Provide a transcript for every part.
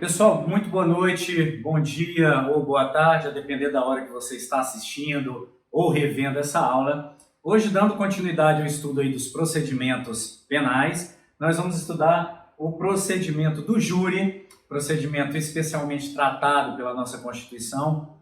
Pessoal, muito boa noite, bom dia ou boa tarde, a depender da hora que você está assistindo ou revendo essa aula. Hoje, dando continuidade ao estudo aí dos procedimentos penais, nós vamos estudar o procedimento do júri, procedimento especialmente tratado pela nossa Constituição,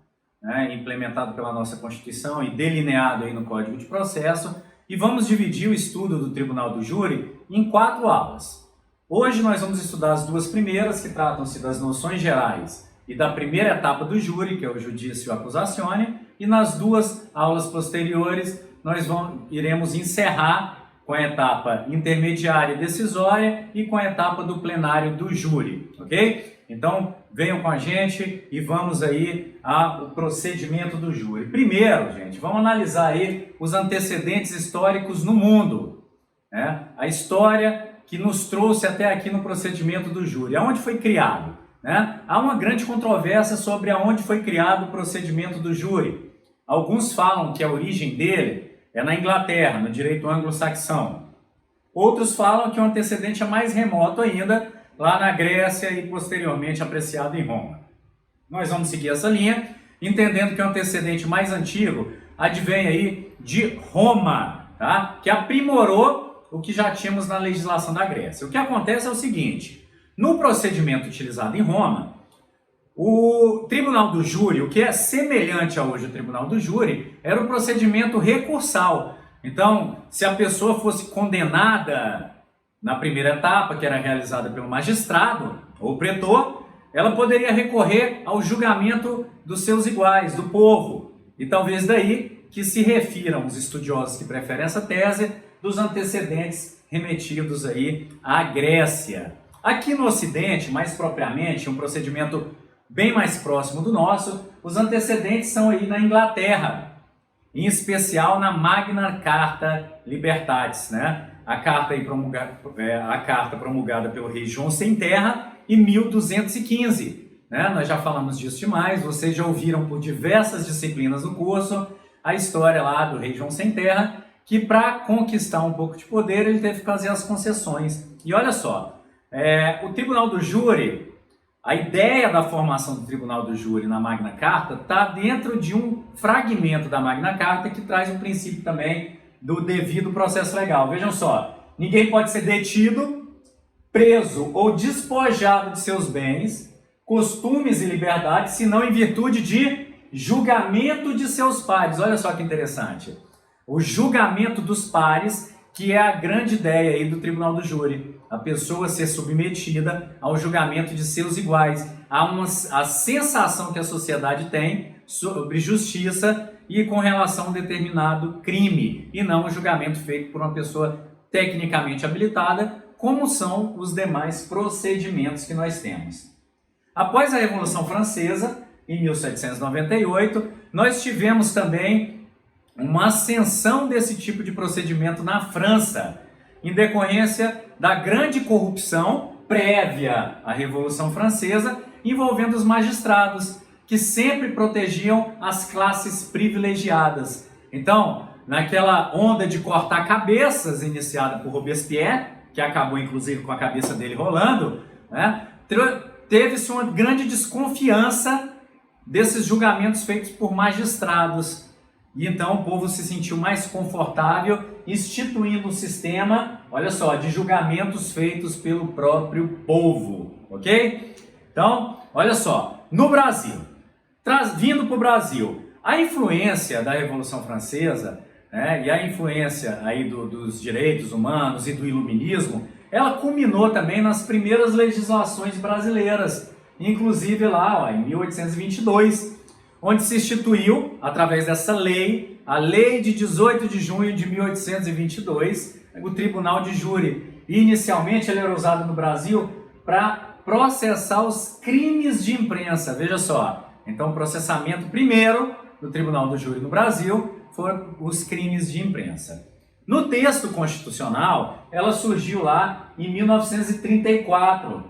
implementado pela nossa Constituição e delineado aí no Código de Processo, e vamos dividir o estudo do Tribunal do Júri em 4 aulas. Hoje nós vamos estudar as duas primeiras, que tratam-se das noções gerais e da primeira etapa do júri, que é o Judício Accusatione, e nas duas aulas posteriores nós iremos encerrar com a etapa intermediária e decisória e com a etapa do plenário do júri, ok? Então venham com a gente e vamos aí ao procedimento do júri. Primeiro, gente, vamos analisar aí os antecedentes históricos no mundo, né? A história que nos trouxe até aqui no procedimento do júri. Aonde foi criado? Há uma grande controvérsia sobre aonde foi criado o procedimento do júri. Alguns falam que a origem dele é na Inglaterra, no direito anglo-saxão. Outros falam que o antecedente é mais remoto ainda, lá na Grécia e posteriormente apreciado em Roma. Nós vamos seguir essa linha, entendendo que o antecedente mais antigo advém aí de Roma, tá? Que aprimorou o que já tínhamos na legislação da Grécia. O que acontece é o seguinte: no procedimento utilizado em Roma, o Tribunal do Júri, o que é semelhante a hoje o Tribunal do Júri, era o procedimento recursal. Então, se a pessoa fosse condenada na primeira etapa, que era realizada pelo magistrado ou pretor, ela poderia recorrer ao julgamento dos seus iguais, do povo. E talvez daí que se refiram os estudiosos que preferem essa tese dos antecedentes remetidos aí à Grécia. Aqui no Ocidente, mais propriamente, um procedimento bem mais próximo do nosso, os antecedentes são aí na Inglaterra, em especial na Magna Carta Libertatis, né? A carta promulgada pelo rei João Sem Terra em 1215. Nós já falamos disso demais, vocês já ouviram por diversas disciplinas do curso a história lá do rei João Sem Terra, que para conquistar um pouco de poder ele teve que fazer as concessões. E olha só, o Tribunal do Júri, a ideia da formação do Tribunal do Júri na Magna Carta está dentro de um fragmento da Magna Carta que traz o princípio também do devido processo legal. Vejam só, ninguém pode ser detido, preso ou despojado de seus bens, costumes e liberdades, senão em virtude de julgamento de seus pares. Olha só que interessante. O julgamento dos pares, que é a grande ideia aí do Tribunal do Júri. A pessoa ser submetida ao julgamento de seus iguais. A sensação que a sociedade tem sobre justiça e com relação a um determinado crime, e não o julgamento feito por uma pessoa tecnicamente habilitada, como são os demais procedimentos que nós temos. Após a Revolução Francesa, em 1798, nós tivemos também uma ascensão desse tipo de procedimento na França, em decorrência da grande corrupção prévia à Revolução Francesa, envolvendo os magistrados, que sempre protegiam as classes privilegiadas. Então, naquela onda de cortar cabeças iniciada por Robespierre, que acabou inclusive com a cabeça dele rolando, teve-se uma grande desconfiança desses julgamentos feitos por magistrados. E então o povo se sentiu mais confortável instituindo um sistema, olha só, de julgamentos feitos pelo próprio povo, ok? Então, olha só, no Brasil, vindo para o Brasil, a influência da Revolução Francesa, e a influência aí dos direitos humanos e do iluminismo, ela culminou também nas primeiras legislações brasileiras, inclusive lá em 1822, onde se instituiu, através dessa lei, a Lei de 18 de junho de 1822, o Tribunal de Júri. Inicialmente ele era usado no Brasil para processar os crimes de imprensa, veja só. Então o processamento primeiro do Tribunal do Júri no Brasil foram os crimes de imprensa. No texto constitucional, ela surgiu lá em 1934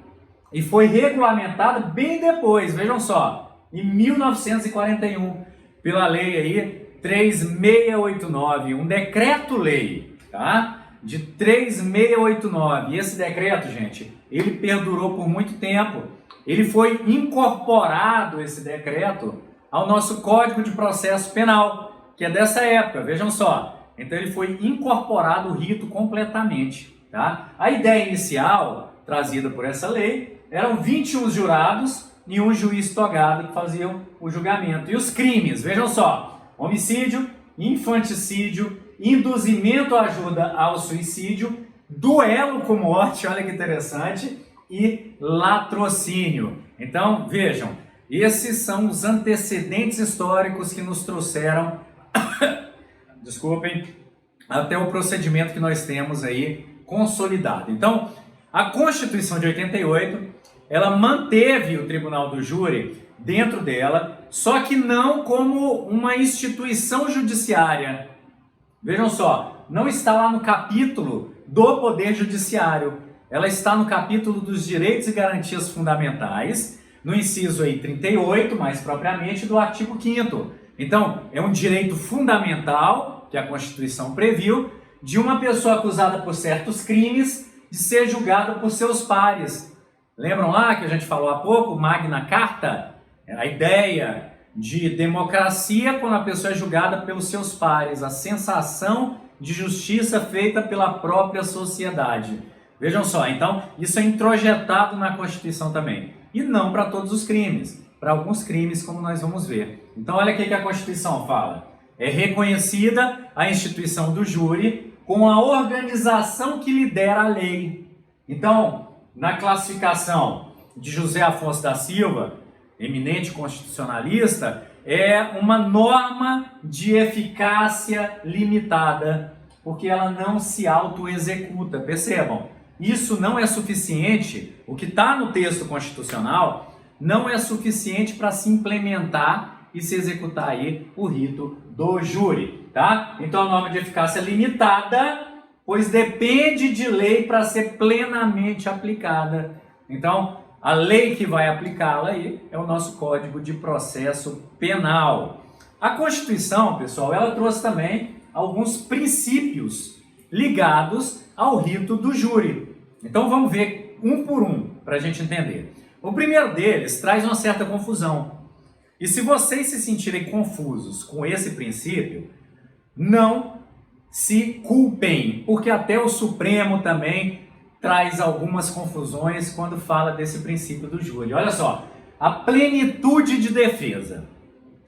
e foi regulamentada bem depois, vejam só, em 1941, pela lei aí 3689, um decreto-lei, tá? de 3689. E esse decreto, gente, ele perdurou por muito tempo. Ele foi incorporado, esse decreto, ao nosso Código de Processo Penal, que é dessa época, vejam só. Então ele foi incorporado o rito completamente, tá? A ideia inicial, trazida por essa lei, eram 21 jurados e um juiz togado que faziam o julgamento. E os crimes, vejam só, homicídio, infanticídio, induzimento à ajuda ao suicídio, duelo com morte, olha que interessante, e latrocínio. Então, vejam, esses são os antecedentes históricos que nos trouxeram, desculpem, até o procedimento que nós temos aí consolidado. Então, a Constituição de 88, ela manteve o Tribunal do Júri dentro dela, só que não como uma instituição judiciária. Vejam só, não está lá no capítulo do Poder Judiciário, ela está no capítulo dos Direitos e Garantias Fundamentais, no inciso aí 38, mais propriamente, do artigo 5º. Então, é um direito fundamental, que a Constituição previu, de uma pessoa acusada por certos crimes, de ser julgada por seus pares. Lembram lá que a gente falou há pouco, Magna Carta? A ideia de democracia quando a pessoa é julgada pelos seus pares, a sensação de justiça feita pela própria sociedade. Vejam só, então, isso é introjetado na Constituição também. E não para todos os crimes, para alguns crimes, como nós vamos ver. Então, olha o que a Constituição fala. É reconhecida a instituição do júri com a organização que lidera a lei. Então, na classificação de José Afonso da Silva, eminente constitucionalista, é uma norma de eficácia limitada, porque ela não se auto-executa. Percebam, isso não é suficiente, o que está no texto constitucional não é suficiente para se implementar e se executar aí o rito do júri, tá? Então a norma de eficácia é limitada, pois depende de lei para ser plenamente aplicada. Então, a lei que vai aplicá-la aí é o nosso Código de Processo Penal. A Constituição, pessoal, ela trouxe também alguns princípios ligados ao rito do júri. Então vamos ver um por um para a gente entender. O primeiro deles traz uma certa confusão. E se vocês se sentirem confusos com esse princípio, não se culpem, porque até o Supremo também traz algumas confusões quando fala desse princípio do júri. Olha só, a plenitude de defesa.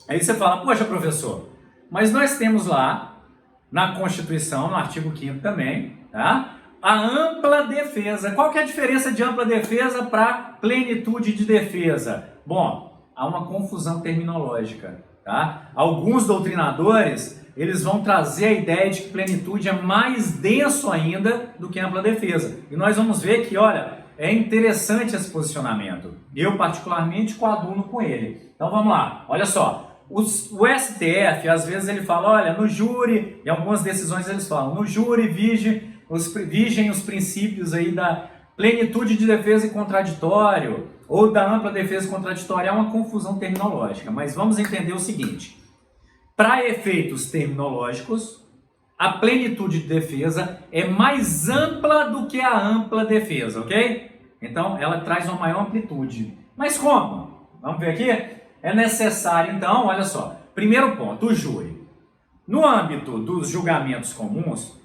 Aí você fala, poxa, professor, mas nós temos lá na Constituição, no artigo 5º também, tá? A ampla defesa. Qual que é a diferença de ampla defesa para plenitude de defesa? Bom, há uma confusão terminológica, tá? Alguns doutrinadores, eles vão trazer a ideia de que plenitude é mais denso ainda do que ampla defesa. E nós vamos ver que, olha, é interessante esse posicionamento. Eu, particularmente, coaduno com ele. Então, vamos lá. Olha só. O STF, às vezes, ele fala, olha, no júri, em algumas decisões eles falam, no júri vigem os princípios aí da plenitude de defesa e contraditório, ou da ampla defesa e contraditória. É uma confusão terminológica, mas vamos entender o seguinte. Para efeitos terminológicos, a plenitude de defesa é mais ampla do que a ampla defesa, ok? Então, ela traz uma maior amplitude. Mas como? Vamos ver aqui? É necessário, então, olha só. Primeiro ponto, o júri. No âmbito dos julgamentos comuns,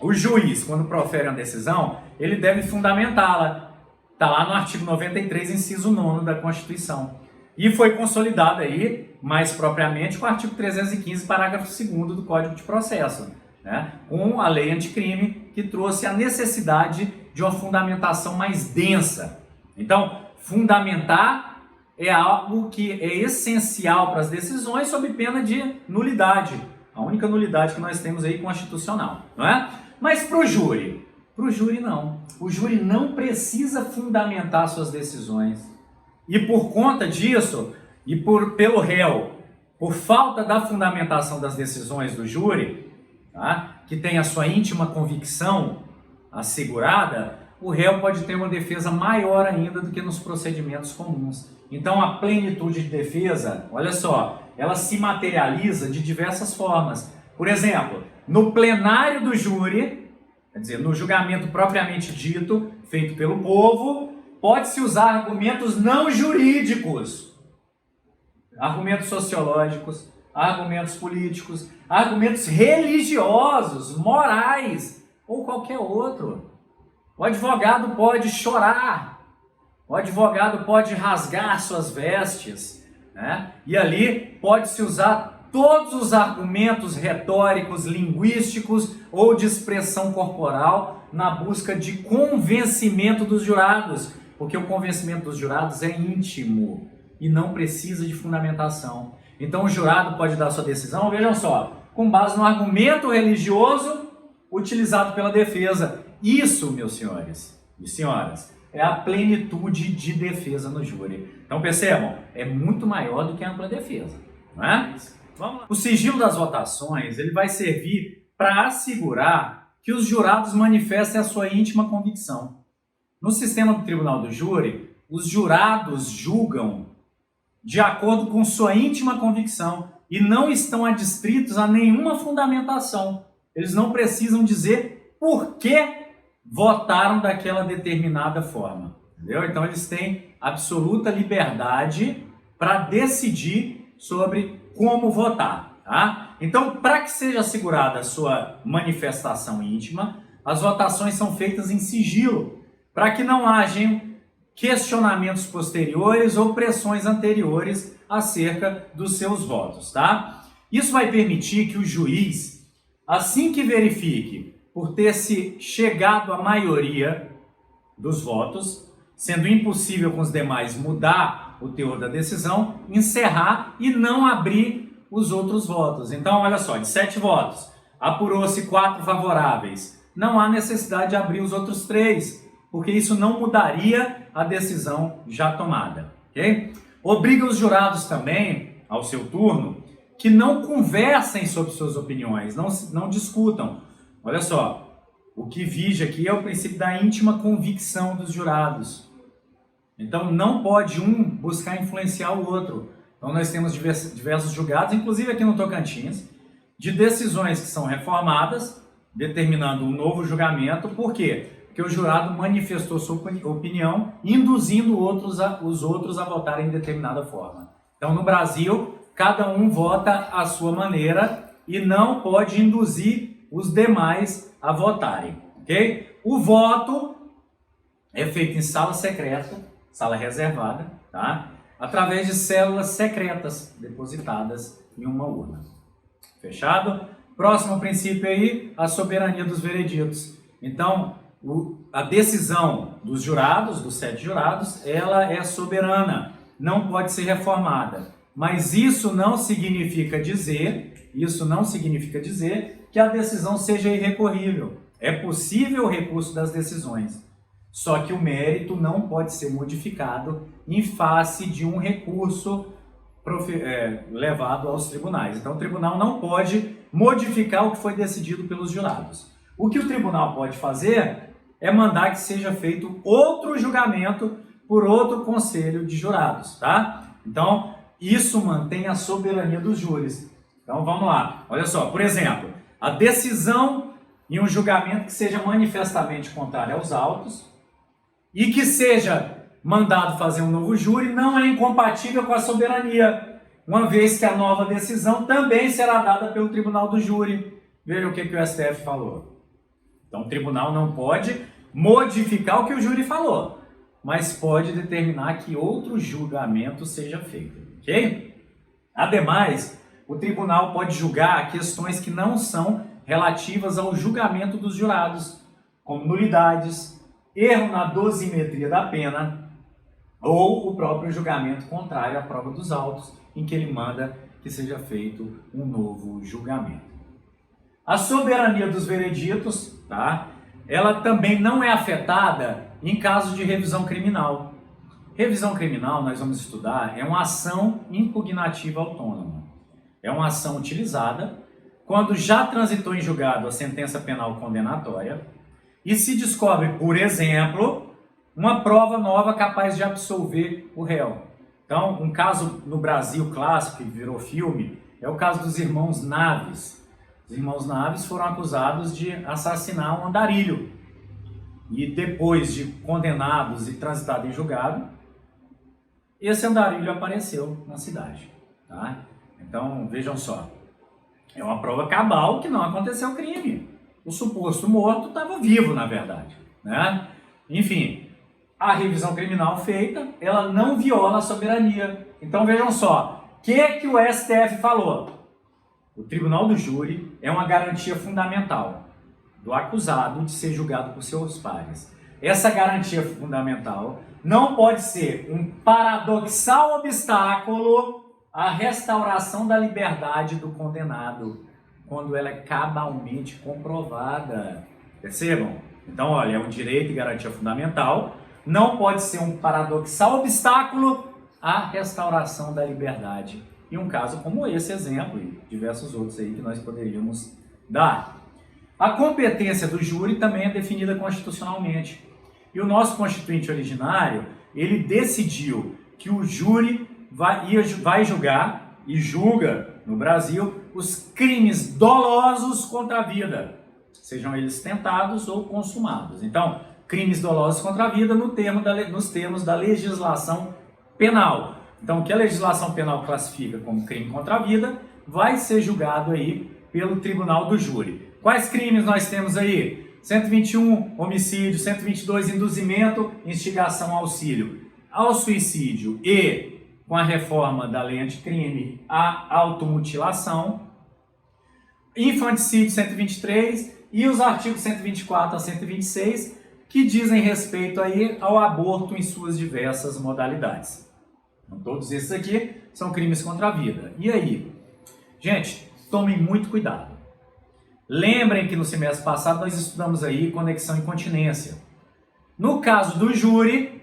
o juiz, quando profere uma decisão, ele deve fundamentá-la. Está lá no artigo 93, inciso 9 da Constituição. E foi consolidado aí, mais propriamente, com o artigo 315, parágrafo 2º do Código de Processo, né? Com a lei anticrime, que trouxe a necessidade de uma fundamentação mais densa. Então, fundamentar é algo que é essencial para as decisões sob pena de nulidade. A única nulidade que nós temos aí constitucional, não é? Mas para o júri não. O júri não precisa fundamentar suas decisões. E por conta disso, e pelo réu, por falta da fundamentação das decisões do júri, tá, que tem a sua íntima convicção assegurada, o réu pode ter uma defesa maior ainda do que nos procedimentos comuns. Então a plenitude de defesa, olha só, ela se materializa de diversas formas. Por exemplo, no plenário do júri, Quer dizer, no julgamento propriamente dito, feito pelo povo, pode-se usar argumentos não jurídicos, argumentos sociológicos, argumentos políticos, argumentos religiosos, morais ou qualquer outro. O advogado pode chorar, o advogado pode rasgar suas vestes, né? E ali pode-se usar todos os argumentos retóricos, linguísticos ou de expressão corporal na busca de convencimento dos jurados, porque o convencimento dos jurados é íntimo e não precisa de fundamentação. Então o jurado pode dar sua decisão, vejam só, com base no argumento religioso utilizado pela defesa. Isso, meus senhores e senhoras, é a plenitude de defesa no júri. Então percebam, é muito maior do que a ampla defesa, não é? Vamos lá. O sigilo das votações ele vai servir para assegurar que os jurados manifestem a sua íntima convicção. No sistema do tribunal do júri, os jurados julgam de acordo com sua íntima convicção e não estão adstritos a nenhuma fundamentação. Eles não precisam dizer por que votaram daquela determinada forma. Entendeu? Então eles têm absoluta liberdade para decidir sobre como votar. Tá? Então, para que seja assegurada a sua manifestação íntima, as votações são feitas em sigilo, para que não hajam questionamentos posteriores ou pressões anteriores acerca dos seus votos. Tá? Isso vai permitir que o juiz, assim que verifique por ter se chegado à maioria dos votos, sendo impossível com os demais mudar o teor da decisão, encerrar e não abrir os outros votos. Então, olha só, de 7 votos, apurou-se 4 favoráveis. Não há necessidade de abrir os outros 3, porque isso não mudaria a decisão já tomada. Okay? Obriga os jurados também, ao seu turno, que não conversem sobre suas opiniões, não discutam. Olha só, o que vige aqui é o princípio da íntima convicção dos jurados. Então não pode um buscar influenciar o outro. Então nós temos diversos julgados, inclusive aqui no Tocantins, de decisões que são reformadas, determinando um novo julgamento. Por quê? Porque o jurado manifestou sua opinião, induzindo os outros a votarem de determinada forma. Então no Brasil, cada um vota à sua maneira e não pode induzir os demais a votarem. Okay? O voto é feito em sala secreta, sala reservada, tá? Através de células secretas depositadas em uma urna. Fechado? Próximo princípio aí, a soberania dos vereditos. Então, a decisão dos jurados, dos 7 jurados, ela é soberana, não pode ser reformada. Mas isso não significa dizer que a decisão seja irrecorrível. É possível o recurso das decisões. Só que o mérito não pode ser modificado em face de um recurso levado aos tribunais. Então o tribunal não pode modificar o que foi decidido pelos jurados. O que o tribunal pode fazer é mandar que seja feito outro julgamento por outro conselho de jurados, tá? Então isso mantém a soberania dos júris. Então vamos lá, olha só, por exemplo, a decisão em um julgamento que seja manifestamente contrário aos autos e que seja mandado fazer um novo júri não é incompatível com a soberania, uma vez que a nova decisão também será dada pelo tribunal do júri. Veja o que o STF falou. Então o tribunal não pode modificar o que o júri falou, mas pode determinar que outro julgamento seja feito. Ok? Ademais, o tribunal pode julgar questões que não são relativas ao julgamento dos jurados, como nulidades, erro na dosimetria da pena ou o próprio julgamento contrário à prova dos autos, em que ele manda que seja feito um novo julgamento. A soberania dos vereditos, tá? Ela também não é afetada em caso de revisão criminal. Revisão criminal, nós vamos estudar, é uma ação impugnativa autônoma. É uma ação utilizada quando já transitou em julgado a sentença penal condenatória e se descobre, por exemplo, uma prova nova capaz de absolver o réu. Então, um caso no Brasil clássico que virou filme é o caso dos irmãos Naves. Os irmãos Naves foram acusados de assassinar um andarilho. E depois de condenados e transitados em julgado, esse andarilho apareceu na cidade. Tá? Então, vejam só. É uma prova cabal que não aconteceu crime. O suposto morto estava vivo, na verdade. Né? Enfim, a revisão criminal feita, ela não viola a soberania. Então, vejam só. O que o STF falou? O tribunal do júri é uma garantia fundamental do acusado de ser julgado por seus pares. Essa garantia fundamental não pode ser um paradoxal obstáculo à restauração da liberdade do condenado, quando ela é cabalmente comprovada. Percebam? Então, olha, é um direito e garantia fundamental, não pode ser um paradoxal obstáculo à restauração da liberdade. E um caso como esse exemplo, e diversos outros aí que nós poderíamos dar. A competência do júri também é definida constitucionalmente. E o nosso constituinte originário, ele decidiu que o júri vai julgar, e julga no Brasil, os crimes dolosos contra a vida, sejam eles tentados ou consumados. Então, crimes dolosos contra a vida nos termos da legislação penal. Então, o que a legislação penal classifica como crime contra a vida vai ser julgado aí pelo tribunal do júri. Quais crimes nós temos aí? 121, homicídio. 122, induzimento, instigação, auxílio ao suicídio e, com a reforma da lei anticrime, a automutilação. Infanticídio, 123, e os artigos 124 a 126, que dizem respeito aí ao aborto em suas diversas modalidades. Então, todos esses aqui são crimes contra a vida. E aí? Gente, tomem muito cuidado. Lembrem que no semestre passado nós estudamos aí conexão e continência. No caso do júri,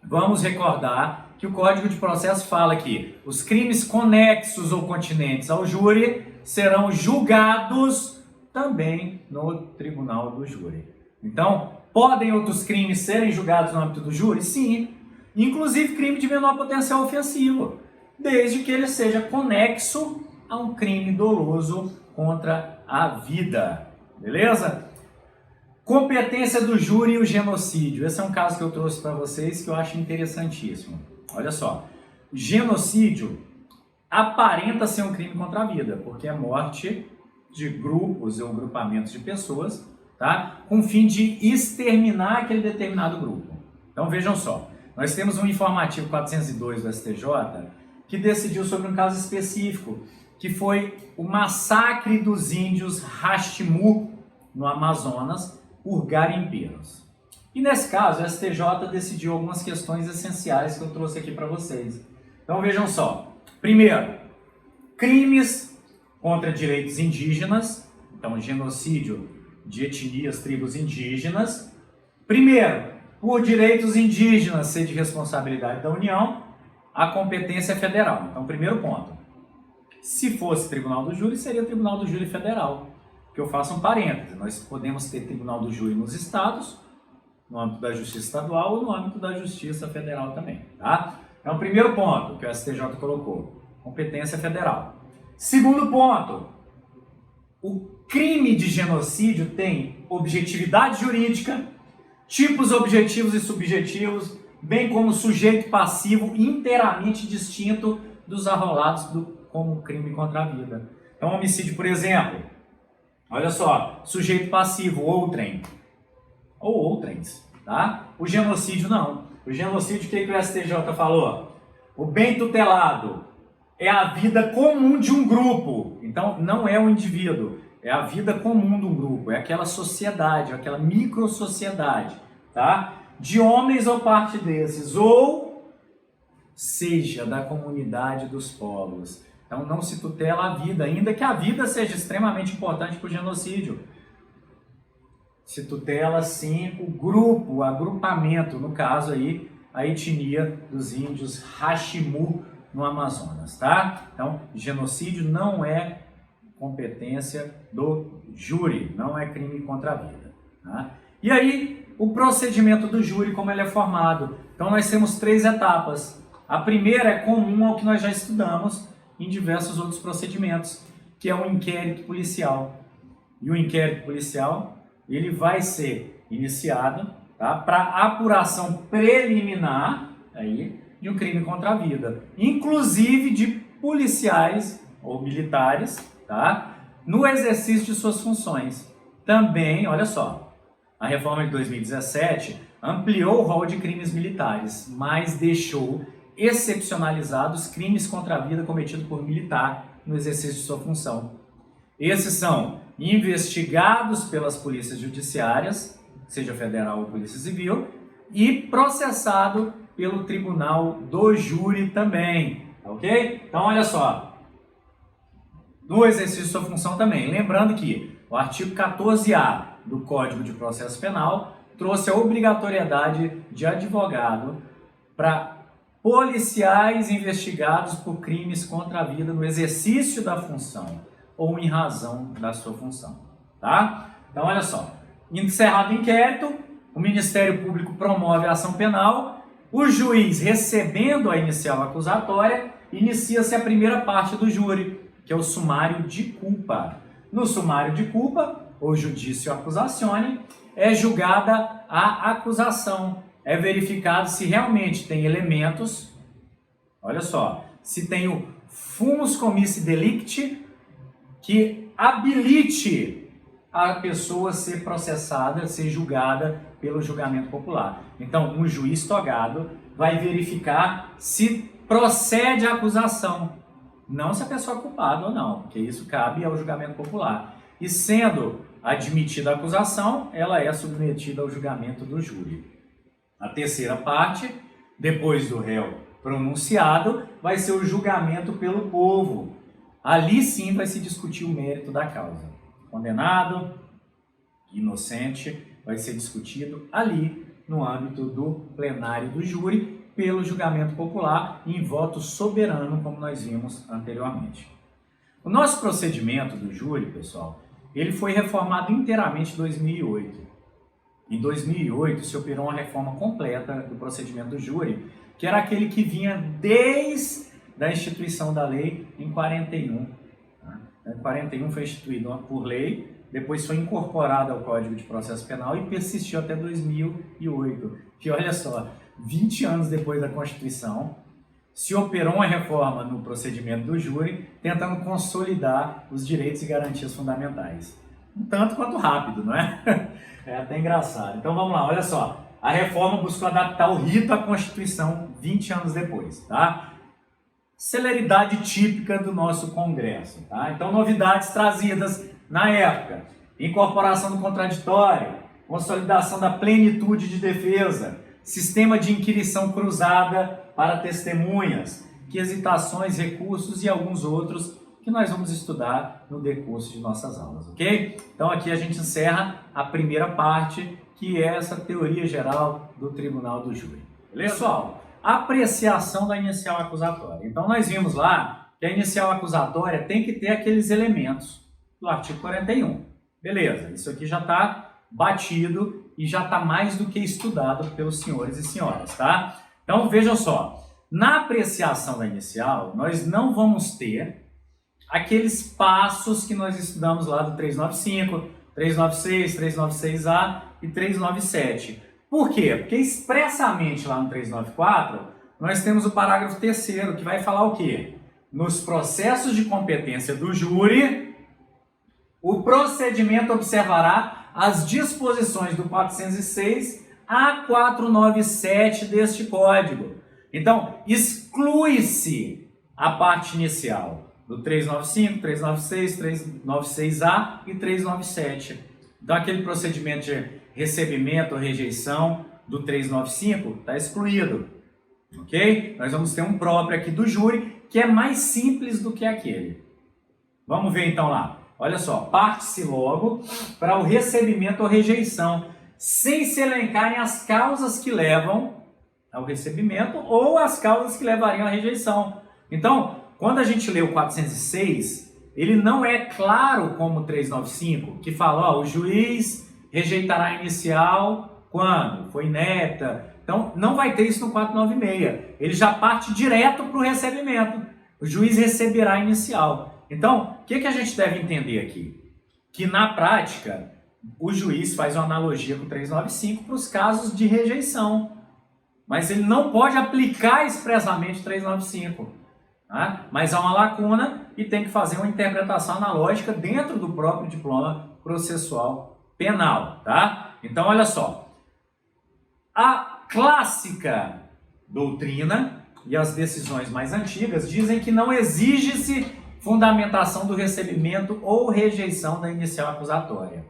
vamos recordar que o Código de Processo fala que os crimes conexos ou continentes ao júri serão julgados também no tribunal do júri. Então, podem outros crimes serem julgados no âmbito do júri? Sim. Inclusive crime de menor potencial ofensivo, desde que ele seja conexo a um crime doloso contra a vida. Beleza? Competência do júri e o genocídio. Esse é um caso que eu trouxe para vocês que eu acho interessantíssimo. Olha só, genocídio aparenta ser um crime contra a vida, porque é morte de grupos ou grupamentos de pessoas, tá? Com o fim de exterminar aquele determinado grupo. Então vejam só, nós temos um informativo 402 do STJ que decidiu sobre um caso específico, que foi o massacre dos índios Rashimu no Amazonas por garimpeiros. E nesse caso, o STJ decidiu algumas questões essenciais que eu trouxe aqui para vocês. Então vejam só. Primeiro, crimes contra direitos indígenas, então genocídio de etnias, tribos indígenas. Primeiro, por direitos indígenas ser de responsabilidade da União, a competência é federal. Então, primeiro ponto. Se fosse Tribunal do Júri, seria Tribunal do Júri Federal. Que eu faço um parêntese. Nós podemos ter Tribunal do Júri nos estados, no âmbito da Justiça Estadual ou no âmbito da Justiça Federal também. Tá? Então, primeiro ponto que o STJ colocou. Competência federal. Segundo ponto. O crime de genocídio tem objetividade jurídica, tipos objetivos e subjetivos, bem como sujeito passivo inteiramente distinto dos arrolados como crime contra a vida. Então, homicídio, por exemplo, olha só, sujeito passivo, outrem, ou outrens, tá? O genocídio não. O genocídio, o que o STJ falou? O bem tutelado é a vida comum de um grupo. Então, não é um indivíduo, é a vida comum de um grupo, é aquela sociedade, aquela microsociedade, tá? De homens ou parte desses, ou seja, da comunidade dos povos. Então, não se tutela a vida, ainda que a vida seja extremamente importante para o genocídio. Se tutela, sim, o grupo, o agrupamento, no caso aí, a etnia dos índios Rashimu no Amazonas, tá? Então, genocídio não é competência do júri, não é crime contra a vida, tá? E aí, o procedimento do júri, como ele é formado. Então, nós temos 3 etapas. A primeira é comum ao que nós já estudamos em diversos outros procedimentos, que é o inquérito policial. E o inquérito policial, ele vai ser iniciado, tá, para apuração preliminar aí, de um crime contra a vida, inclusive de policiais ou militares, tá, no exercício de suas funções. Também, olha só, a reforma de 2017 ampliou o rol de crimes militares, mas deixou excepcionalizados crimes contra a vida cometidos por militar no exercício de sua função. Esses são investigados pelas polícias judiciárias, seja federal ou polícia civil, e processado pelo tribunal do júri também, ok? Então, olha só, no exercício de sua função também, lembrando que o artigo 14A do Código de Processo Penal trouxe a obrigatoriedade de advogado para policiais investigados por crimes contra a vida no exercício da função ou em razão da sua função, tá? Então, olha só, encerrado o inquérito, o Ministério Público promove a ação penal, o juiz recebendo a inicial acusatória, inicia-se a primeira parte do júri, que é o sumário de culpa. No sumário de culpa, ou judício accusatione, é julgada a acusação, é verificado se realmente tem elementos, olha só, se tem o fumus commissi delicti, que habilite a pessoa a ser processada, a ser julgada pelo julgamento popular. Então, um juiz togado vai verificar se procede a acusação, não se a pessoa é culpada ou não, porque isso cabe ao julgamento popular. E sendo admitida a acusação, ela é submetida ao julgamento do júri. A terceira parte, depois do réu pronunciado, vai ser o julgamento pelo povo. Ali sim vai se discutir o mérito da causa. Condenado, inocente, vai ser discutido ali no âmbito do plenário do júri pelo julgamento popular em voto soberano, como nós vimos anteriormente. O nosso procedimento do júri, pessoal, ele foi reformado inteiramente em 2008. Em 2008 se operou uma reforma completa do procedimento do júri, que era aquele que vinha desde a instituição da lei em 41. Em 41 foi instituído por lei, depois foi incorporado ao Código de Processo Penal e persistiu até 2008. Que olha só, 20 anos depois da Constituição, se operou uma reforma no procedimento do júri, tentando consolidar os direitos e garantias fundamentais. Um tanto quanto rápido, não é? É até engraçado. Então vamos lá, olha só. A reforma buscou adaptar o rito à Constituição 20 anos depois, tá? Celeridade típica do nosso Congresso, tá? Então, novidades trazidas na época: incorporação do contraditório, consolidação da plenitude de defesa, sistema de inquirição cruzada para testemunhas, quesitações, recursos e alguns outros que nós vamos estudar no decurso de nossas aulas, ok? Então, aqui a gente encerra a primeira parte, que é essa teoria geral do Tribunal do Júri. Beleza? Pessoal, apreciação da inicial acusatória. Então, nós vimos lá que a inicial acusatória tem que ter aqueles elementos do artigo 41. Beleza, isso aqui já está batido e já está mais do que estudado pelos senhores e senhoras, tá? Então, vejam só, na apreciação da inicial, nós não vamos ter aqueles passos que nós estudamos lá do 395, 396, 396A e 397. Por quê? Porque expressamente lá no 394, nós temos o parágrafo 3º, que vai falar o quê? Nos processos de competência do júri, o procedimento observará as disposições do 406 a 497 deste Código. Então, exclui-se a parte inicial do 395, 396, 396A e 397. Então, aquele procedimento de recebimento ou rejeição do 395 está excluído, ok? Nós vamos ter um próprio aqui do júri, que é mais simples do que aquele. Vamos ver então lá. Olha só, parte-se logo para o recebimento ou rejeição, sem se elencarem as causas que levam ao recebimento ou as causas que levariam à rejeição. Então, quando a gente lê o 406, ele não é claro como o 395, que fala, ó, o juiz rejeitará a inicial quando foi inepta. Então, não vai ter isso no 496. Ele já parte direto para o recebimento. O juiz receberá a inicial. Então, o que a gente deve entender aqui? Que na prática, o juiz faz uma analogia com o 395 para os casos de rejeição, mas ele não pode aplicar expressamente o 395. Tá? Mas há uma lacuna e tem que fazer uma interpretação analógica dentro do próprio diploma processual penal. Tá? Então, olha só. A clássica doutrina e as decisões mais antigas dizem que não exige-se fundamentação do recebimento ou rejeição da inicial acusatória.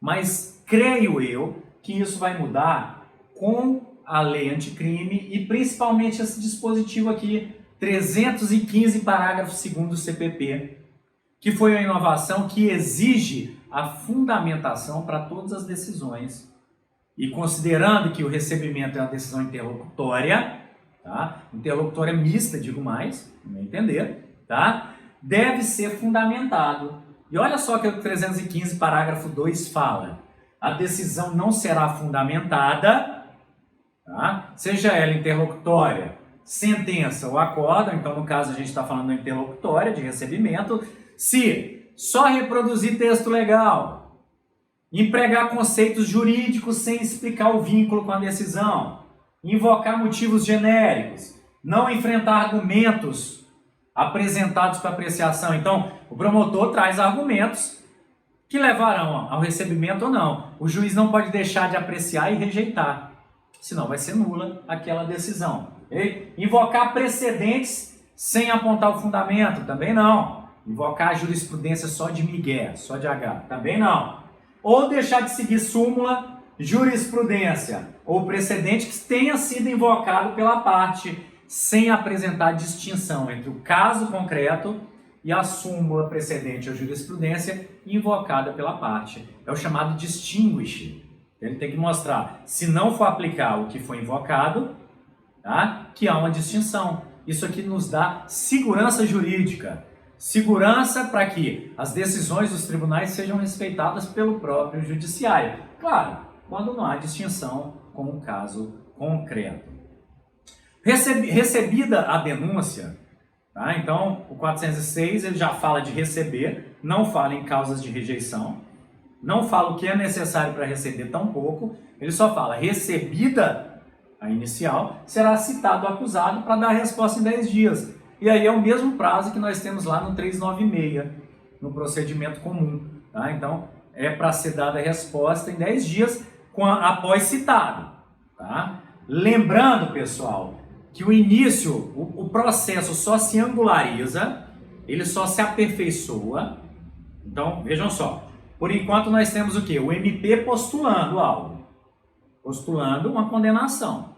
Mas creio eu que isso vai mudar com a lei anticrime e principalmente esse dispositivo aqui, 315, parágrafo 2º do CPP, que foi uma inovação que exige a fundamentação para todas as decisões. E considerando que o recebimento é uma decisão interlocutória, tá? Interlocutória mista, digo mais, não entender, tá? Deve ser fundamentado. E olha só que o 315, parágrafo 2 fala: a decisão não será fundamentada, tá? Seja ela interlocutória, sentença ou acórdão, então no caso a gente está falando da interlocutória, de recebimento, se só reproduzir texto legal, empregar conceitos jurídicos sem explicar o vínculo com a decisão, invocar motivos genéricos, não enfrentar argumentos apresentados para apreciação. Então, o promotor traz argumentos que levarão ao recebimento ou não. O juiz não pode deixar de apreciar e rejeitar, senão vai ser nula aquela decisão. Okay? Invocar precedentes sem apontar o fundamento, também não. Invocar a jurisprudência só de migué, só de H, também não. Ou deixar de seguir súmula, jurisprudência ou precedente que tenha sido invocado pela parte, sem apresentar distinção entre o caso concreto e a súmula precedente ou jurisprudência invocada pela parte. É o chamado distinguish. Ele tem que mostrar, se não for aplicar o que foi invocado, tá, que há uma distinção. Isso aqui nos dá segurança jurídica. Segurança para que as decisões dos tribunais sejam respeitadas pelo próprio judiciário. Claro, quando não há distinção com o caso concreto. Recebida a denúncia, tá? Então o 406 ele já fala de receber, não fala em causas de rejeição, não fala o que é necessário para receber tampouco, ele só fala recebida a inicial, será citado o acusado para dar a resposta em 10 dias. E aí é o mesmo prazo que nós temos lá no 396, no procedimento comum. Tá? Então é para ser dada a resposta em 10 dias após citado. Tá? Lembrando, pessoal, que o início, o processo só se angulariza, ele só se aperfeiçoa. Então, vejam só, por enquanto nós temos o quê? O MP postulando algo, postulando uma condenação.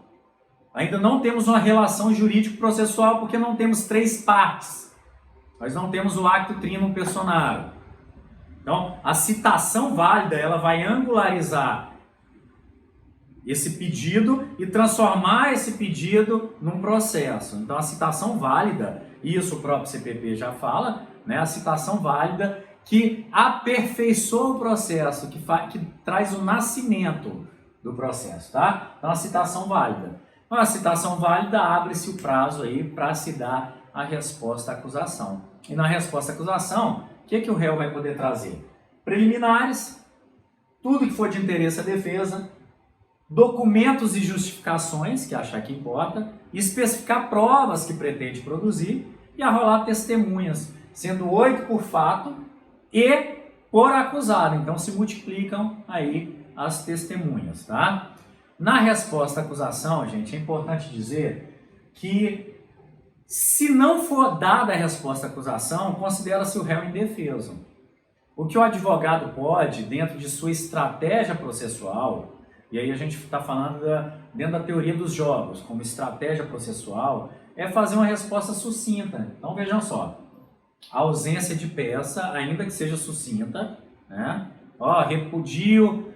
Ainda não temos uma relação jurídico-processual porque não temos 3 partes. Nós não temos o acto trinum personarum. Então, a citação válida, ela vai angularizar esse pedido e transformar esse pedido num processo. Então, a citação válida, isso o próprio CPP já fala, né? A citação válida que aperfeiçoa o processo, que traz o nascimento do processo, tá? Então, a citação válida. Então, a citação válida abre-se o prazo aí para se dar a resposta à acusação. E na resposta à acusação, o que o réu vai poder trazer? Preliminares, tudo que for de interesse à defesa, documentos e justificações, que achar que importa, especificar provas que pretende produzir e arrolar testemunhas, sendo 8 por fato e por acusado. Então se multiplicam aí as testemunhas, tá? Na resposta à acusação, gente, é importante dizer que se não for dada a resposta à acusação, considera-se o réu indefeso. O que o advogado pode, dentro de sua estratégia processual, e aí a gente está falando dentro da teoria dos jogos, como estratégia processual, é fazer uma resposta sucinta. Então vejam só, a ausência de peça, ainda que seja sucinta, né? Repudio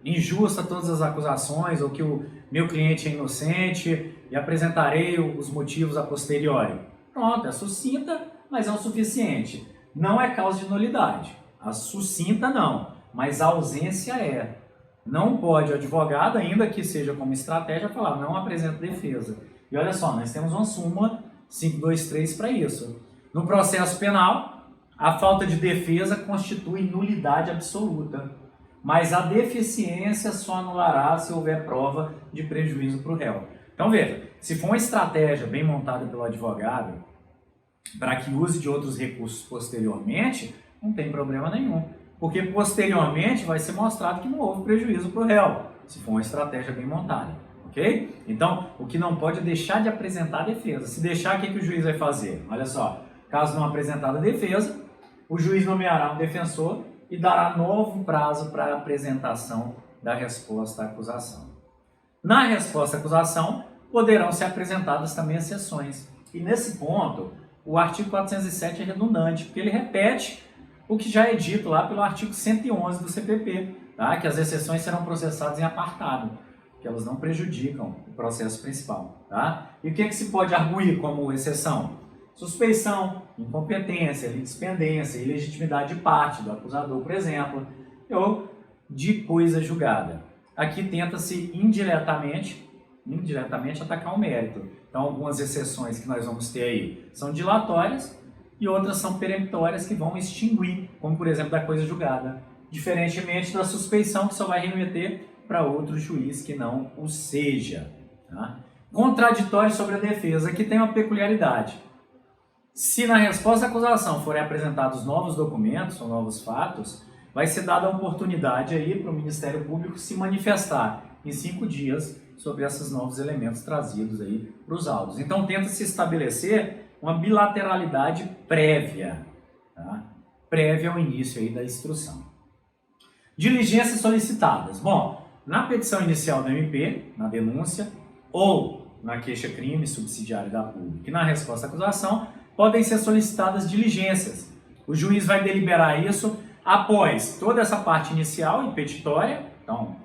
injusta todas as acusações, ou que o meu cliente é inocente e apresentarei os motivos a posteriori. Pronto, é sucinta, mas é o suficiente. Não é causa de nulidade. A sucinta não, mas a ausência é. Não pode o advogado, ainda que seja como estratégia, falar não apresenta defesa. E olha só, nós temos uma súmula 523 para isso. No processo penal, a falta de defesa constitui nulidade absoluta, mas a deficiência só anulará se houver prova de prejuízo para o réu. Então veja, se for uma estratégia bem montada pelo advogado para que use de outros recursos posteriormente, não tem problema nenhum, porque posteriormente vai ser mostrado que não houve prejuízo para o réu, se for uma estratégia bem montada, ok? Então, o que não pode é deixar de apresentar a defesa. Se deixar, o que o juiz vai fazer? Olha só, caso não apresentada a defesa, o juiz nomeará um defensor e dará novo prazo para a apresentação da resposta à acusação. Na resposta à acusação, poderão ser apresentadas também exceções. E nesse ponto, o artigo 407 é redundante, porque ele repete o que já é dito lá pelo artigo 111 do CPP, tá? Que as exceções serão processadas em apartado, que elas não prejudicam o processo principal. Tá? E o que, que se pode arguir como exceção? Suspeição, incompetência, litispendência, ilegitimidade de parte do acusador, por exemplo, ou de coisa julgada. Aqui tenta-se indiretamente atacar o mérito. Então, algumas exceções que nós vamos ter aí são dilatórias e outras são peremptórias que vão extinguir, como por exemplo da coisa julgada, diferentemente da suspeição que só vai remeter para outro juiz que não o seja. Tá? Contraditório sobre a defesa, aqui tem uma peculiaridade. Se na resposta à acusação forem apresentados novos documentos ou novos fatos, vai ser dada a oportunidade aí para o Ministério Público se manifestar em 5 dias sobre esses novos elementos trazidos aí para os autos. Então tenta-se estabelecer uma bilateralidade prévia, tá? Prévia ao início aí da instrução. Diligências solicitadas. Bom, na petição inicial do MP, na denúncia, ou na queixa-crime subsidiária da pública e na resposta à acusação, podem ser solicitadas diligências. O juiz vai deliberar isso após toda essa parte inicial e petitória. Então,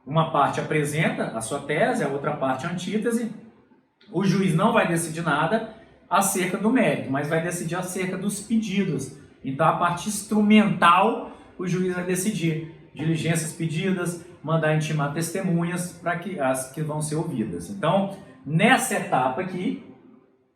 uma parte apresenta a sua tese, a outra parte a antítese. O juiz não vai decidir nada acerca do mérito, mas vai decidir acerca dos pedidos. Então, a parte instrumental, o juiz vai decidir diligências pedidas, mandar intimar testemunhas para que as que vão ser ouvidas. Então, nessa etapa aqui,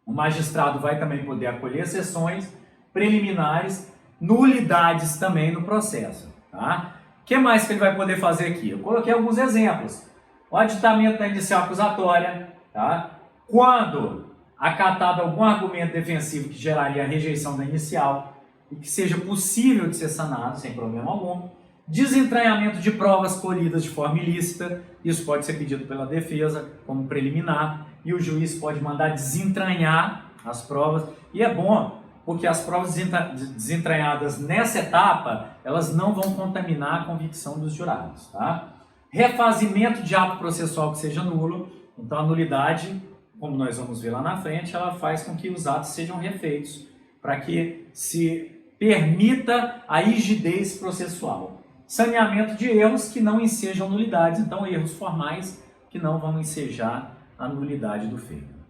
o magistrado vai também poder acolher sessões preliminares, nulidades também no processo. Tá? O que mais que ele vai poder fazer aqui? Eu coloquei alguns exemplos. O aditamento da inicial acusatória, tá? Quando acatado algum argumento defensivo que geraria a rejeição da inicial e que seja possível de ser sanado sem problema algum. Desentranhamento de provas colhidas de forma ilícita, isso pode ser pedido pela defesa como preliminar e o juiz pode mandar desentranhar as provas. E é bom, porque as provas desentranhadas nessa etapa, elas não vão contaminar a convicção dos jurados. Tá? Refazimento de ato processual que seja nulo, então a nulidade, como nós vamos ver lá na frente, ela faz com que os atos sejam refeitos, para que se permita a rigidez processual. Saneamento de erros que não ensejam nulidades, então erros formais que não vão ensejar a nulidade do feito.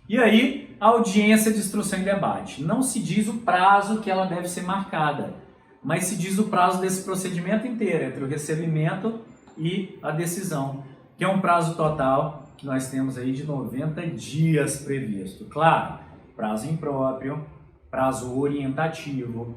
E aí, a audiência de instrução em debate. Não se diz o prazo que ela deve ser marcada, mas se diz o prazo desse procedimento inteiro, entre o recebimento e a decisão, que é um prazo total que nós temos aí de 90 dias previsto. Claro, prazo impróprio, prazo orientativo,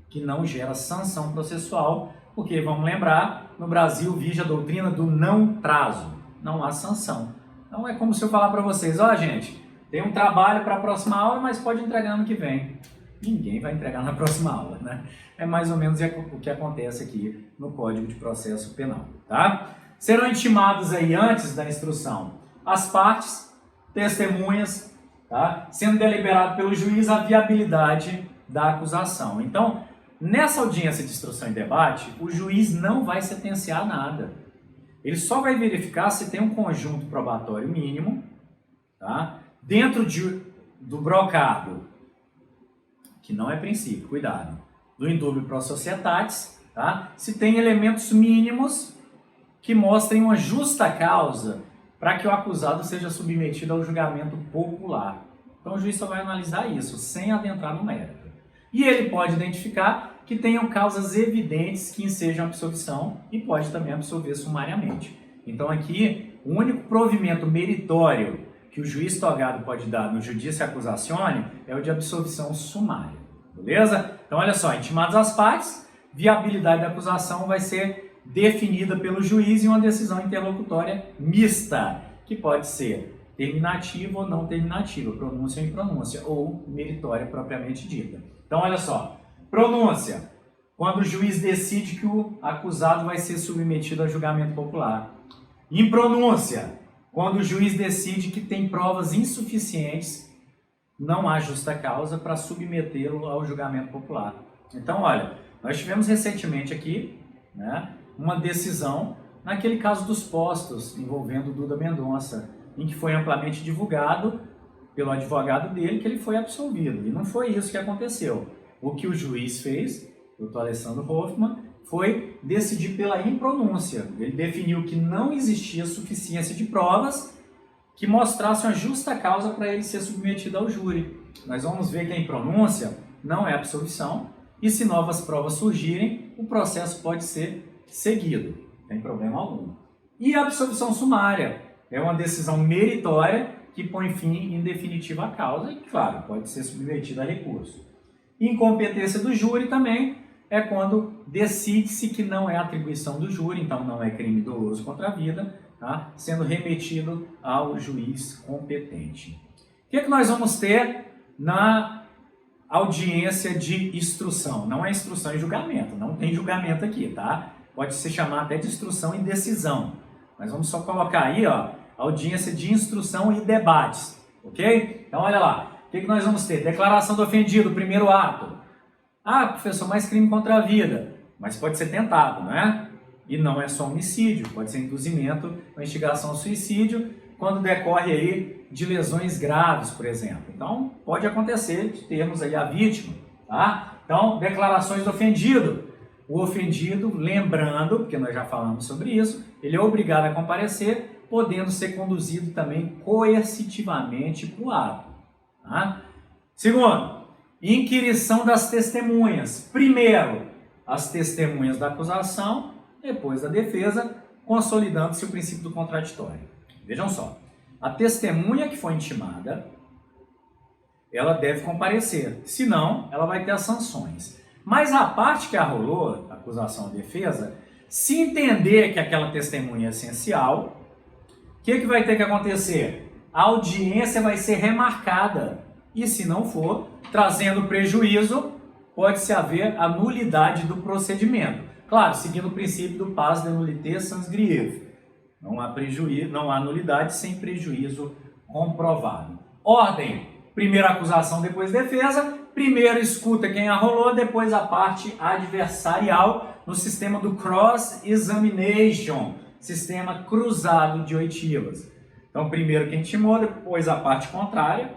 que não gera sanção processual, porque, vamos lembrar, no Brasil vige a doutrina do não prazo, não há sanção. Então é como se eu falar para vocês, ó gente, tem um trabalho para a próxima aula, mas pode entregar ano que vem. Ninguém vai entregar na próxima aula, né? É mais ou menos o que acontece aqui no Código de Processo Penal, tá? Serão intimados aí antes da instrução as partes, testemunhas, tá? Sendo deliberado pelo juiz a viabilidade da acusação. Então, nessa audiência de instrução e debate, o juiz não vai sentenciar nada. Ele só vai verificar se tem um conjunto probatório mínimo, tá? Dentro do brocado, que não é princípio, cuidado, do indúbio pro societatis, tá? Se tem elementos mínimos que mostrem uma justa causa para que o acusado seja submetido ao julgamento popular. Então o juiz só vai analisar isso, sem adentrar no mérito. E ele pode identificar que tenham causas evidentes que ensejam absolvição e pode também absolver sumariamente. Então aqui, o único provimento meritório que o juiz togado pode dar no judice accusatione é o de absolvição sumária. Beleza? Então, olha só, intimadas as partes, viabilidade da acusação vai ser definida pelo juiz em uma decisão interlocutória mista, que pode ser terminativa ou não terminativa, pronúncia ou impronúncia, ou meritória propriamente dita. Então, olha só, pronúncia, quando o juiz decide que o acusado vai ser submetido a julgamento popular. Impronúncia, quando o juiz decide que tem provas insuficientes, não há justa causa para submetê-lo ao julgamento popular. Então, olha, nós tivemos recentemente aqui, né, uma decisão naquele caso dos postos envolvendo Duda Mendonça, em que foi amplamente divulgado pelo advogado dele que ele foi absolvido. E não foi isso que aconteceu. O que o juiz fez, o doutor Alessandro Hoffmann, foi decidir pela impronúncia. Ele definiu que não existia suficiência de provas que mostrassem a justa causa para ele ser submetido ao júri. Nós vamos ver que a impronúncia não é absolvição e se novas provas surgirem, o processo pode ser seguido, não tem problema algum. E a absolvição sumária é uma decisão meritória que põe fim em definitiva à causa e, claro, pode ser submetida a recurso. Incompetência do júri também é quando decide-se que não é atribuição do júri, então não é crime doloso contra a vida, tá? Sendo remetido ao juiz competente. O que nós vamos ter na audiência de instrução? Não é instrução e julgamento, não tem julgamento aqui, tá? Pode se chamar até de instrução e decisão. Mas vamos só colocar aí, ó, audiência de instrução e debates, ok? Então, olha lá, o que nós vamos ter? Declaração do ofendido, primeiro ato. Ah, professor, mais crime contra a vida, mas pode ser tentado, não é? E não é só homicídio, pode ser induzimento ou instigação ao suicídio, quando decorre aí de lesões graves, por exemplo. Então, pode acontecer de termos aí a vítima, tá? Então, declarações do ofendido. O ofendido, lembrando, porque nós já falamos sobre isso, ele é obrigado a comparecer, podendo ser conduzido também coercitivamente para o ato. Tá? Segundo, inquirição das testemunhas. Primeiro, as testemunhas da acusação, depois da defesa, consolidando-se o princípio do contraditório. Vejam só, a testemunha que foi intimada, ela deve comparecer, senão ela vai ter as sanções. Mas a parte que arrolou, a acusação e a defesa, se entender que aquela testemunha é essencial, o que vai ter que acontecer? A audiência vai ser remarcada. E se não for, trazendo prejuízo, pode-se haver a nulidade do procedimento. Claro, seguindo o princípio do pas de nullité sans grief. Não há prejuízo, não há nulidade sem prejuízo comprovado. Ordem: primeiro acusação, depois defesa. Primeiro escuta quem arrolou, depois a parte adversarial no sistema do cross-examination, sistema cruzado de oitivas. Então, primeiro quem intimou, depois a parte contrária,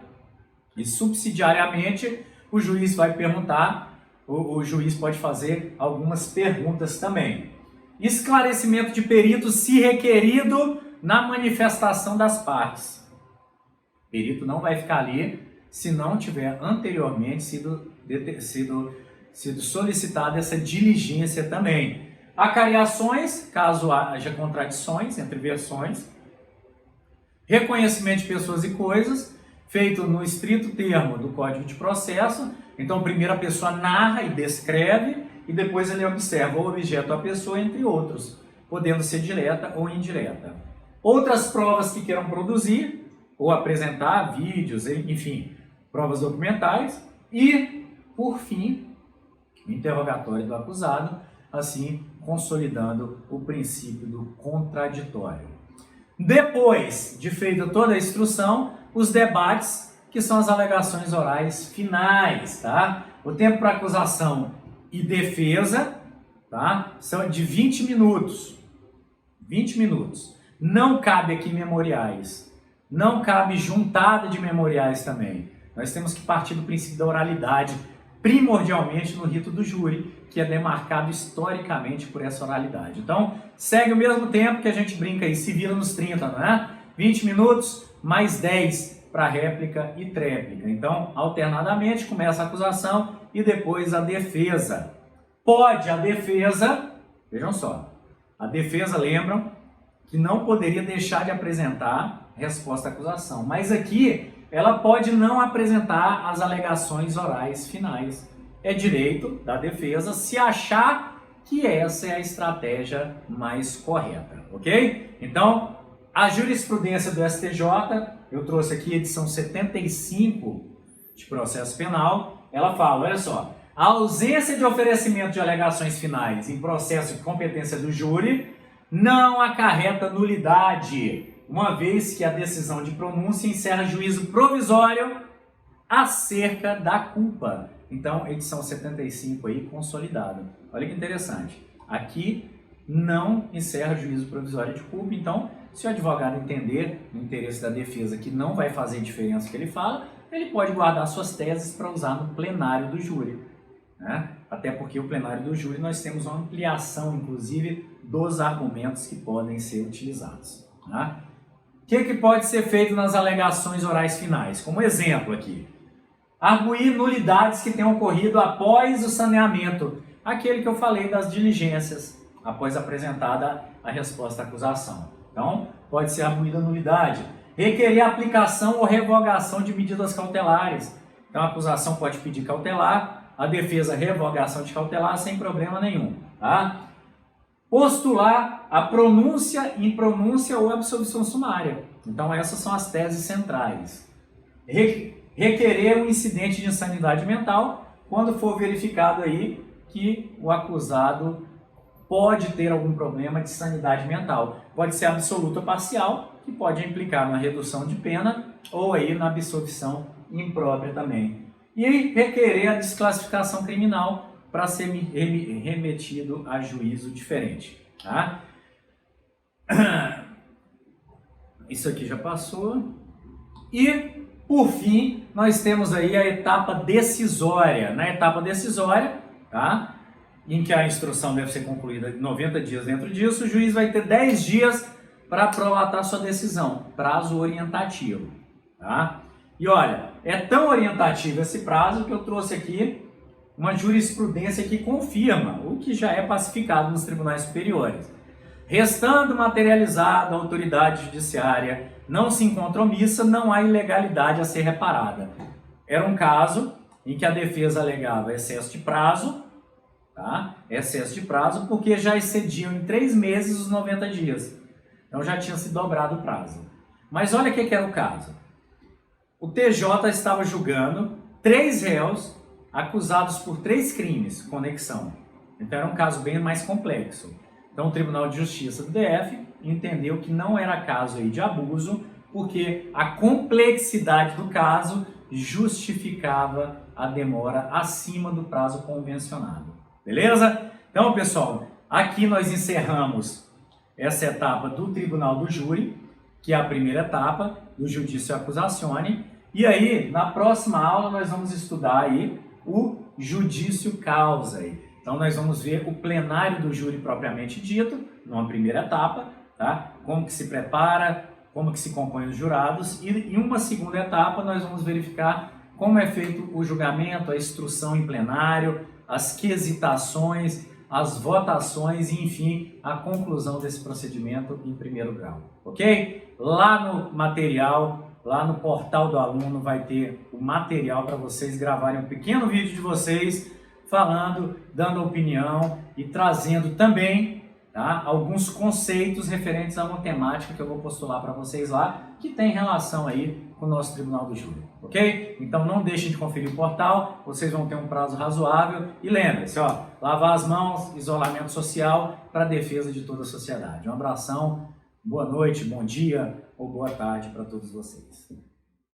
e subsidiariamente o juiz vai perguntar, o juiz pode fazer algumas perguntas também. Esclarecimento de perito se requerido na manifestação das partes. O perito não vai ficar ali se não tiver anteriormente sido solicitada essa diligência também. Acariações, caso haja contradições entre versões. Reconhecimento de pessoas e coisas, feito no estrito termo do Código de Processo. Então, primeiro a pessoa narra e descreve, e depois ele observa o objeto ou a pessoa, entre outros, podendo ser direta ou indireta. Outras provas que queiram produzir, ou apresentar vídeos, enfim, provas documentais. E, por fim, o interrogatório do acusado, assim consolidando o princípio do contraditório. Depois de feita toda a instrução, os debates, que são as alegações orais finais, tá? O tempo para acusação e defesa, tá? São de 20 minutos. 20 minutos. Não cabe aqui memoriais. Não cabe juntada de memoriais também. Nós temos que partir do princípio da oralidade, primordialmente no rito do júri, que é demarcado historicamente por essa oralidade. Então, segue o mesmo tempo que a gente brinca aí, se vira nos 30, não é? 20 minutos, mais 10 para réplica e tréplica. Então, alternadamente, começa a acusação e depois a defesa. Pode a defesa, vejam só, a defesa, lembram, que não poderia deixar de apresentar resposta à acusação. Mas aqui, ela pode não apresentar as alegações orais finais. é direito da defesa se achar que essa é a estratégia mais correta, ok? Então, a jurisprudência do STJ, eu trouxe aqui edição 75 de processo penal, ela fala, olha só, a ausência de oferecimento de alegações finais em processo de competência do júri não acarreta nulidade, uma vez que a decisão de pronúncia encerra juízo provisório acerca da culpa. Então, edição 75 aí, consolidada. Olha que interessante. Aqui não encerra juízo provisório de culpa, então, se o advogado entender no interesse da defesa que não vai fazer diferença o que ele fala, ele pode guardar suas teses para usar no plenário do júri, né? Até porque o plenário do júri nós temos uma ampliação, inclusive, dos argumentos que podem ser utilizados, né? O que pode ser feito nas alegações orais finais? Como exemplo aqui, arguir nulidades que tenham ocorrido após o saneamento, aquele que eu falei das diligências, após apresentada a resposta à acusação. Então, pode ser arguída nulidade. Requerer aplicação ou revogação de medidas cautelares. Então, a acusação pode pedir cautelar, a defesa revogação de cautelar sem problema nenhum, tá? Postular a pronúncia, impronúncia ou absolvição sumária. Então, essas são as teses centrais. Requerer um incidente de insanidade mental quando for verificado aí que o acusado pode ter algum problema de sanidade mental. Pode ser absoluta ou parcial, que pode implicar na redução de pena ou aí na absolvição imprópria também. E requerer a desclassificação criminal para ser remetido a juízo diferente, tá? Isso aqui já passou. E, por fim, nós temos aí a etapa decisória. Na etapa decisória, tá? Em que a instrução deve ser concluída 90 dias dentro disso, o juiz vai ter 10 dias para prolatar sua decisão, prazo orientativo, tá? E olha, é tão orientativo esse prazo que eu trouxe aqui uma jurisprudência que confirma o que já é pacificado nos tribunais superiores. Restando materializada a autoridade judiciária, não se encontra omissa, não há ilegalidade a ser reparada. Era um caso em que a defesa alegava excesso de prazo, tá? Excesso de prazo, porque já excediam em 3 meses os 90 dias. Então já tinha se dobrado o prazo. Mas olha o que era o caso. O TJ estava julgando 3 réus acusados por 3 crimes, conexão. Então era um caso bem mais complexo. Então o Tribunal de Justiça do DF entendeu que não era caso aí de abuso, porque a complexidade do caso justificava a demora acima do prazo convencionado. Beleza? Então, pessoal, aqui nós encerramos essa etapa do Tribunal do Júri, que é a primeira etapa do Judício Accusatione. E aí, na próxima aula, nós vamos estudar aí o Judício Causa. Então, nós vamos ver o plenário do júri propriamente dito, numa primeira etapa, tá? Como que se prepara, como que se compõem os jurados. E em uma segunda etapa, nós vamos verificar como é feito o julgamento, a instrução em plenário, as quesitações, as votações e, enfim, a conclusão desse procedimento em primeiro grau, ok? Lá no material, lá no portal do aluno, vai ter o material para vocês gravarem um pequeno vídeo de vocês falando, dando opinião e trazendo também, tá, alguns conceitos referentes à matemática que eu vou postular para vocês lá, que tem relação aí com o nosso Tribunal do Júri, ok? Então não deixem de conferir o portal, vocês vão ter um prazo razoável e lembre-se, ó, lavar as mãos, isolamento social para a defesa de toda a sociedade. Um abração, boa noite, bom dia ou boa tarde para todos vocês.